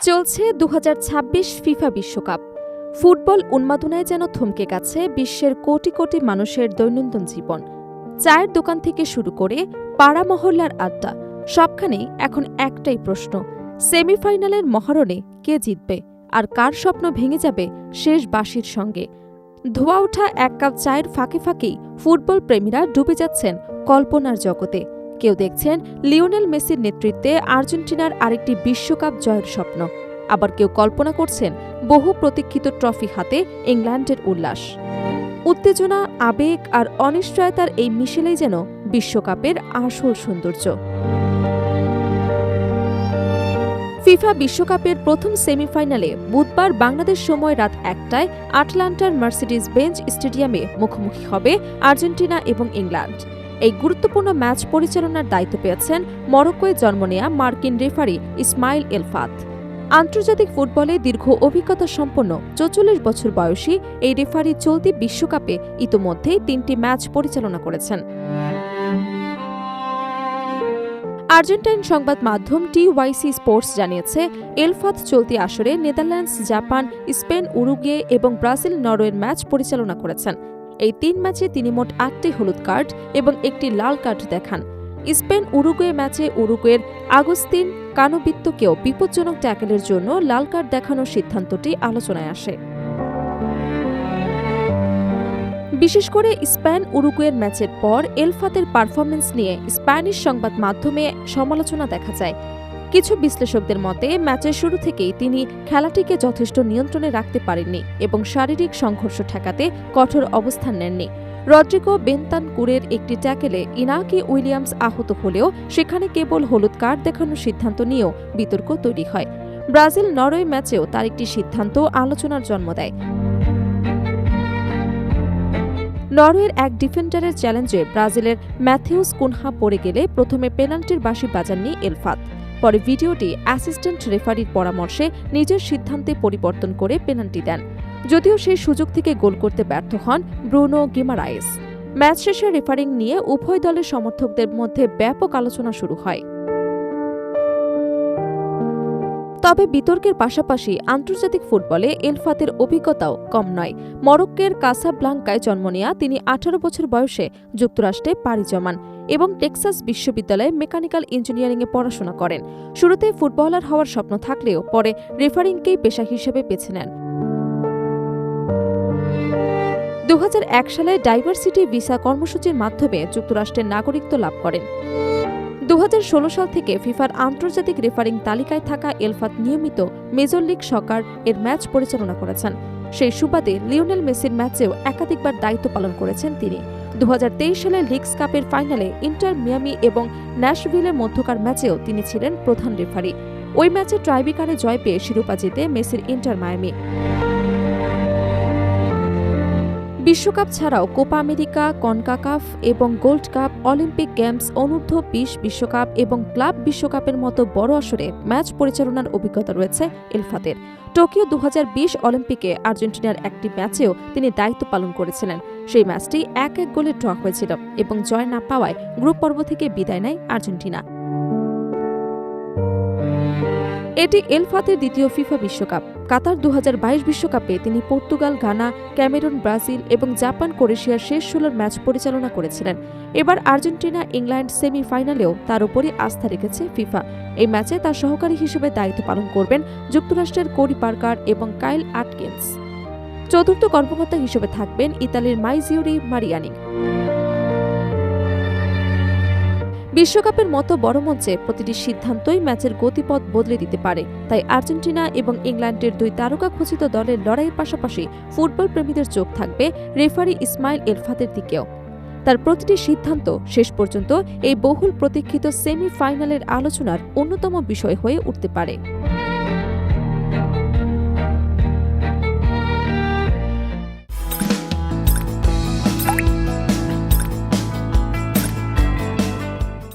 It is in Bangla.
চলছে ২০২৬ ফিফা বিশ্বকাপ। ফুটবল উন্মাদনায় যেন থমকে গেছে বিশ্বের কোটি কোটি মানুষের দৈনন্দিন জীবন। চায়ের দোকান থেকে শুরু করে পাড়া মহল্লার আড্ডা, সবখানেই এখন একটাই প্রশ্ন, সেমিফাইনালের মহারণে কে জিতবে আর কার স্বপ্ন ভেঙে যাবে শেষ বাঁশির সঙ্গে। ধোয়া ওঠা এক কাপ চায়ের ফাঁকে ফাঁকেই ফুটবল প্রেমীরা ডুবে যাচ্ছেন কল্পনার জগতে। কেউ দেখছেন লিওনেল মেসির নেতৃত্বে আর্জেন্টিনার আরেকটি বিশ্বকাপ জয়ের স্বপ্ন, আবার কেউ কল্পনা করছেন বহু প্রতীক্ষিত ট্রফি হাতে ইংল্যান্ডের উল্লাস। উত্তেজনা, আবেগ আর অনিশ্চয়তার এই মিশেলেই যেন বিশ্বকাপের আসল সৌন্দর্য। ফিফা বিশ্বকাপের প্রথম সেমিফাইনালে বুধবার বাংলাদেশ সময় রাত ১টায় আটলান্টার মার্সিডিজ বেঞ্জ স্টেডিয়ামে মুখোমুখি হবে আর্জেন্টিনা এবং ইংল্যান্ড। এই গুরুত্বপূর্ণ ম্যাচ পরিচালনার দায়িত্ব পেয়েছেন মরক্কোয় জন্ম নেয়া মার্কিন রেফারি ইসমাইল এলফাত। আন্তর্জাতিক ফুটবলে দীর্ঘ অভিজ্ঞতা সম্পন্ন ৪৪ বছর বয়সী এই রেফারি চলতি বিশ্বকাপে ইতোমধ্যেই ৩টি ম্যাচ পরিচালনা করেছেন। আর্জেন্টাইন সংবাদ মাধ্যম টিওয়াইসি স্পোর্টস জানিয়েছে, এলফাত চলতি আসরে নেদারল্যান্ডস, জাপান, স্পেন, উরুগুয়ে এবং ব্রাজিল, নরওয়ের ম্যাচ পরিচালনা করেছেন। এই ৩ ম্যাচে তিনি মোট ৮টি হলুদ কার্ড এবং একটি লাল কার্ড দেখান। স্পেন উরুগুয়ে ম্যাচে উরুগুয়ের আগস্তিন কানোবিত্তোকেও বিপজ্জনক ট্যাকেলের জন্য লাল কার্ড দেখানোর সিদ্ধান্তটি আলোচনায় আসে। বিশেষ করে স্পেন উরুগুয়ের ম্যাচের পর এলফাতের পারফরম্যান্স নিয়ে স্প্যানিশ সংবাদ মাধ্যমে সমালোচনা দেখা যায়। কিছু বিশ্লেষকদের মতে ম্যাচের শুরু থেকেই তিনি খেলাটিকে যথেষ্ট নিয়ন্ত্রণে রাখতে পারেননি এবং শারীরিক সংঘর্ষ ঠেকাতে কঠোর অবস্থান নেননি। রদ্রিগো বেনতানকুরের একটি ট্যাকেলে ইনাকি উইলিয়ামস আহত হলেও সেখানে কেবল হলুদ কার্ড দেখানোর সিদ্ধান্ত নিয়েও বিতর্ক তৈরি হয়। ব্রাজিল নরওয়ে ম্যাচেও তার একটি সিদ্ধান্ত আলোচনার জন্ম দেয়। নরওয়ের এক ডিফেন্ডারের চ্যালেঞ্জে ব্রাজিলের ম্যাথিউস কুনহা পড়ে গেলে প্রথমে পেনাল্টির বাঁশি বাজাননি এলফাত। পরে ভিডিওটি অ্যাসিস্ট্যান্ট রেফারির পরামর্শে নিজের সিদ্ধান্তে পরিবর্তন করে পেনাল্টি দেন, যদিও সেই সুযোগ থেকে গোল করতে ব্যর্থ হন ব্রুনো গিমারায়েস। ম্যাচ শেষে রেফারিং নিয়ে উভয় দলের সমর্থকদের মধ্যে ব্যাপক আলোচনা শুরু হয়। তবে বিতর্কের পাশাপাশি আন্তর্জাতিক ফুটবলে এলফাতের অভিজ্ঞতাও কম নয়। মরক্কোর কাসাব্লাঙ্কায় জন্ম নেয়া তিনি ১৮ বছর বয়সে যুক্তরাষ্ট্রে পাড়ি জমান এবং টেক্সাস বিশ্ববিদ্যালয়ে মেকানিক্যাল ইঞ্জিনিয়ারিংয়ে পড়াশোনা করেন। শুরুতে ফুটবলার হওয়ার স্বপ্ন থাকলেও পরে রেফারিংকেই পেশা হিসেবে বেছে নেন। ২০০১ সালে ডাইভার্সিটি ভিসা কর্মসূচির মাধ্যমে যুক্তরাষ্ট্রের নাগরিকত্ব লাভ করেন। ২০১৬ সাল থেকে ফিফার আন্তর্জাতিক রেফারিং তালিকায় থাকা এলফাত নিয়মিত মেজর লিগ সকার এর ম্যাচ পরিচালনা করেছেন। সেই সুবাদে লিওনেল মেসির ম্যাচেও একাধিকবার দায়িত্ব পালন করেছেন তিনি। ২০২৩ সালে লিগস কাপের ফাইনালে ইন্টার মিয়ামি এবং ন্যাশভিলের মধ্যকার ম্যাচেও তিনি ছিলেন প্রধান রেফারি। ওই ম্যাচে ট্রাইব্রেকারে জয় পেয়ে শিরোপা জিতে মেসির ইন্টার মায়ামি। বিশ্বকাপ ছাড়াও কোপা আমেরিকা, কনকাকাফ এবং গোল্ড কাপ, অলিম্পিক গেমস, অনূর্ধ্ব ২০ বিশ্বকাপ এবং ক্লাব বিশ্বকাপের মতো বড় আসরে ম্যাচ পরিচালনার অভিজ্ঞতা রয়েছে এলফাতের। টোকিও ২০২০ অলিম্পিকে আর্জেন্টিনার একটি ম্যাচেও তিনি দায়িত্ব পালন করেছিলেন। সেই ম্যাচটি ১-১ গোলে ড্র হয়েছিল এবং জয় না পাওয়ায় গ্রুপ পর্ব থেকে বিদায় নেয় আর্জেন্টিনা। এটি এলফাতের দ্বিতীয় ফিফা বিশ্বকাপ। কাতার ২০২২ বিশ্বকাপে তিনি পর্তুগাল, ঘানা, ক্যামেরুন, ব্রাজিল এবং জাপান, ক্রোয়েশিয়ার শেষ ১৬ ম্যাচ পরিচালনা করেছিলেন। এবার আর্জেন্টিনা ইংল্যান্ড সেমিফাইনালেও তার উপরই আস্থা রেখেছে ফিফা। এই ম্যাচে তার সহকারী হিসেবে দায়িত্ব পালন করবেন যুক্তরাষ্ট্রের কোরি পার্কার এবং কাইল আটকিন্স। চতুর্থ কর্মকর্তা হিসেবে থাকবেন ইতালির মাইজিওরি মারিয়ানি। বিশ্বকাপের মতো বড় মঞ্চে প্রতিটি সিদ্ধান্তই ম্যাচের গতিপথ বদলে দিতে পারে। তাই আর্জেন্টিনা এবং ইংল্যান্ডের দুই তারকা খচিত দলের লড়াইয়ের পাশাপাশি ফুটবল প্রেমীদের চোখ থাকবে রেফারি ইসমাইল এলফাতের দিকেও। তার প্রতিটি সিদ্ধান্ত শেষ পর্যন্ত এই বহুল প্রতীক্ষিত সেমিফাইনালের আলোচনার অন্যতম বিষয় হয়ে উঠতে পারে।